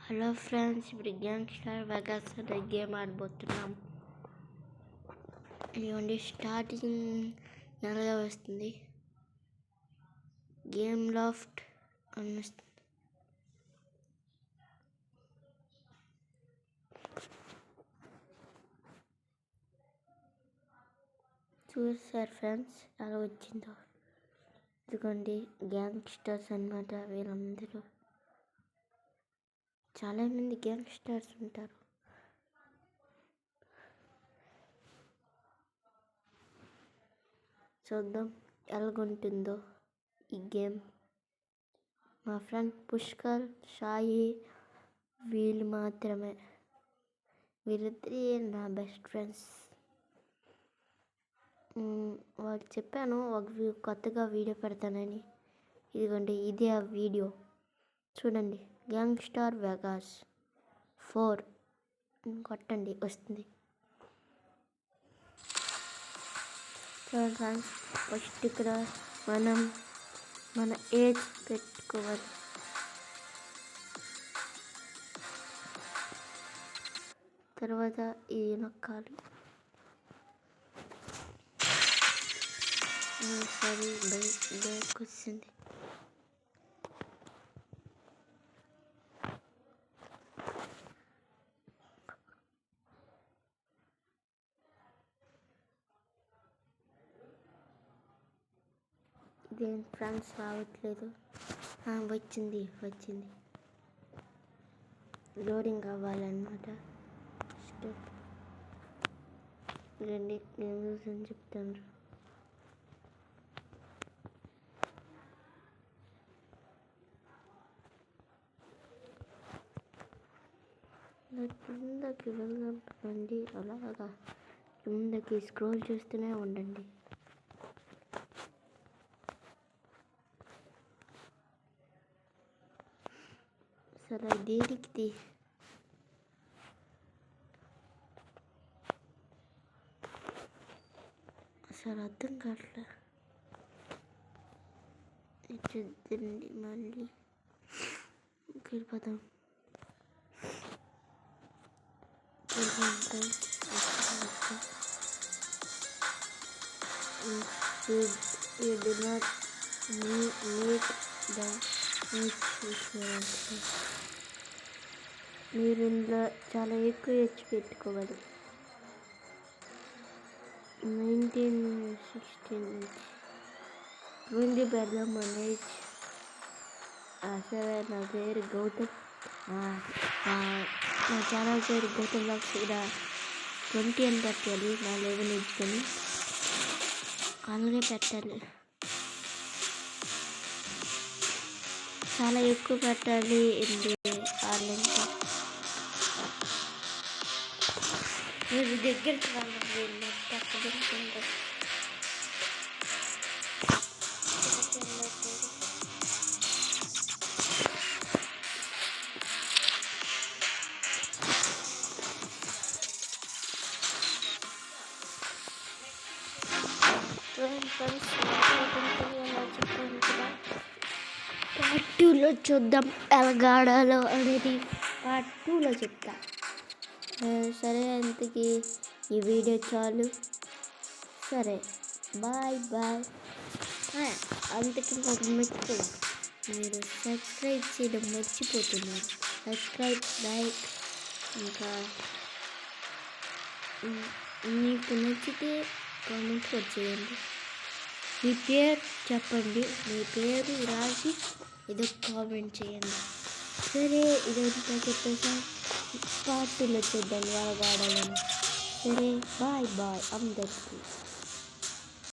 Hello friends, ఇప్పుడు gangster Vegas అనే game ఆడబోతున్నాం. ఇదిగోండి స్టార్టింగ్ ఎలాగా వస్తుంది, గేమ్ లాఫ్ట్ అని వస్తుంది. చూసారు ఫ్రెండ్స్ ఎలా వచ్చిందో. ఇదిగోండి గ్యాంగ్స్టర్స్ అన్నమాట. వీళ్ళందరూ చాలామంది గ్యాంగ్స్టర్స్ ఉంటారు. చూద్దాం ఎలాగుంటుందో ఈ గేమ్. మా ఫ్రెండ్ పుష్కర్, సాయి వీళ్ళు మాత్రమే, వీళ్ళిద్దరే నా బెస్ట్ ఫ్రెండ్స్. వాళ్ళకి చెప్పాను ఒక కొత్తగా వీడియో పెడతానని. ఇదిగోండి ఇదే ఆ వీడియో చూడండి. గ్యాంగ్స్టర్ వెగాస్ 4 కొట్టండి వస్తుంది. చూడండి ఫ్రెండ్స్, ఫస్ట్ ఇక్కడ మన ఏజ్ పెట్టుకోవాలి. తర్వాత ఇది నొక్కాలి. సరే బ్యాక్ వచ్చింది. ఇదేం ఫ్రెండ్స్ రావట్లేదు. వచ్చింది లోడింగ్ కావాలన్నమాట. స్టెప్ రండి, నేను చెప్తాను. కిందకి వెళ్ళండి, అలాగా కిందకి స్క్రోల్ చేస్తూనే ఉండండి. సరే దేనికి అసలు అర్థం కావట్లే. చూద్దండి మళ్ళీ వెళ్ళిపోదాం. You do not meet the మీరు ఇందులో చాలా ఎక్కువ హెచ్ పెట్టుకోవాలి. 1916 ముందు పెడదాం మన ఏజ్. సరే, నా పేరు గౌతమ్. నా ఛానల్ పేరు గౌతమ్ బ్లాగ్స్. ఇక్కడ 20 అని పెట్టాలి, నా 11 ఇచ్చుకొని అలాగే పెట్టాలి. చాలా ఎక్కువ పెట్టాలి. ఆన్లైన్లో మీరు దగ్గరికి వెళ్ళండి. పార్ట్ 2లో చూద్దాం ఎలాగాడాలో అనేది. పార్ట్ 2లో చెప్తా. సరే, అంతకి ఈ వీడియో చాలు. సరే, బాయ్. అంతకి ఒక మర్చిపోయి మీరు సబ్స్క్రైబ్ చేయడం మర్చిపోతున్నారు. సబ్స్క్రైబ్, లైక్, ఇంకా మీకు నచ్చితే కామెంట్ కూడా చేయండి. మీ పేరు చెప్పండి, మీ పేరు రాసి ఏదో కామెంట్ చేయండి. సరే, ఇదంతా చెప్పేసా. పార్ట్ 2లో చూద్దాం ఎలా ఆడాలని. సరే, బాయ్ అందరికీ.